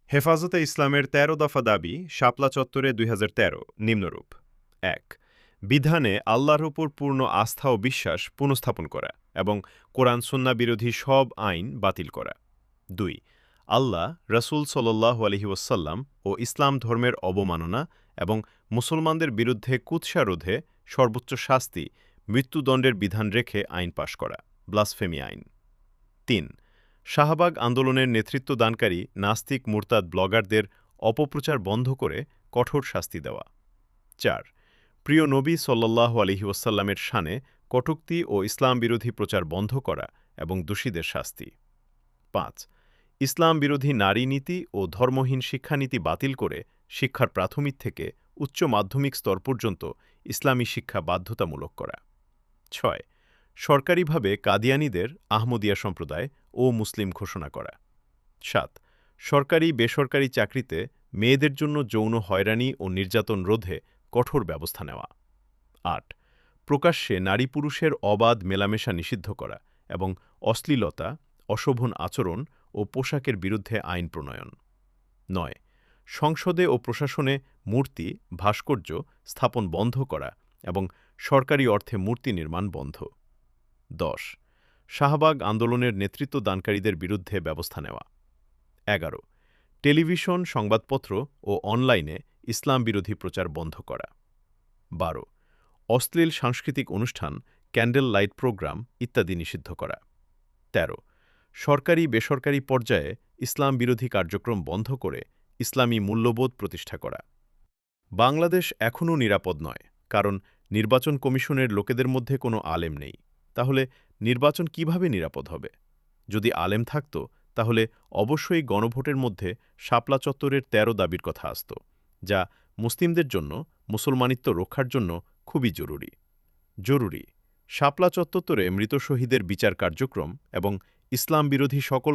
হেফাজতে ইসলামের ১৩ দফা দাবি শাপলা চত্বরে ২০১৩ নিম্নরূপ: ১. বিধানে আল্লাহর উপর পূর্ণ আস্থা ও বিশ্বাস পুনঃস্থাপন করা এবং কোরআন সুন্নাহ বিরোধী সব আইন বাতিল করা। ২. আল্লাহ, রাসূল সাল্লাল্লাহু আলাইহি ওয়াসাল্লাম ও ইসলাম ধর্মের অবমাননা এবং মুসলমানদের বিরুদ্ধে কুৎসা রোধে সর্বোচ্চ শাস্তি মৃত্যুদণ্ডের বিধান রেখে আইন পাশ করা, ব্লাসফেমি আইন। ৩. শাহবাগ আন্দোলনের নেতৃত্বদানকারী নাস্তিক মুরতাদ ব্লগারদের অপপ্রচার বন্ধ করে কঠোর শাস্তি দেওয়া। ৪. প্রিয় নবী সাল্লাল্লাহু আলাইহি ওয়াসাল্লামের শানে কটূক্তি ও ইসলাম বিরোধী প্রচার বন্ধ করা এবং দোষীদের শাস্তি। ৫. ইসলাম বিরোধী নারী নীতি ও ধর্মহীন শিক্ষানীতি বাতিল করে শিক্ষার প্রাথমিক থেকে উচ্চ মাধ্যমিক স্তর পর্যন্ত ইসলামী শিক্ষা বাধ্যতামূলক করা। ৬. সরকারিভাবে কাদিয়ানীদের আহমদিয়া সম্প্রদায় ও মুসলিম ঘোষণা করা। ৭. সরকারি বেসরকারি চাকরিতে মেয়েদের জন্য যৌন হয়রানি ও নির্যাতন রোধে কঠোর ব্যবস্থা নেওয়া। ৮. প্রকাশ্যে নারী পুরুষের অবাধ মেলামেশা নিষিদ্ধ করা এবং অশ্লীলতা, অশোভন আচরণ ও পোশাকের বিরুদ্ধে আইন প্রণয়ন। ৯. সংসদে ও প্রশাসনে মূর্তি, ভাস্কর্য স্থাপন বন্ধ করা এবং সরকারি অর্থে মূর্তি নির্মাণ বন্ধ। ১০. শাহবাগ আন্দোলনের নেতৃত্বদানকারীদের বিরুদ্ধে ব্যবস্থা নেওয়া। ১১. টেলিভিশন, সংবাদপত্র ও অনলাইনে ইসলাম বিরোধী প্রচার বন্ধ করা। ১২. অশ্লীল সাংস্কৃতিক অনুষ্ঠান, ক্যান্ডেল লাইট প্রোগ্রাম ইত্যাদি নিষিদ্ধ করা। ১৩. সরকারি বেসরকারি পর্যায়ে ইসলাম বিরোধী কার্যক্রম বন্ধ করে ইসলামী মূল্যবোধ প্রতিষ্ঠা করা। বাংলাদেশ এখনও নিরাপদ নয়, কারণ নির্বাচন কমিশনের লোকেদের মধ্যে কোনো আলেম নেই। তাহলে নির্বাচন কিভাবে নিরাপদ হবে? যদি আলেম থাকত, তাহলে অবশ্যই গণভোটের মধ্যে শাপলা চত্বরের ১৩ দাবির কথা আসত, যা মুসলিমদের জন্য মুসলমানিত্ব রক্ষার জন্য খুবই জরুরি। শাপলা চত্বরে মৃত শহীদের বিচার কার্যক্রম এবং ইসলাম বিরোধী সকল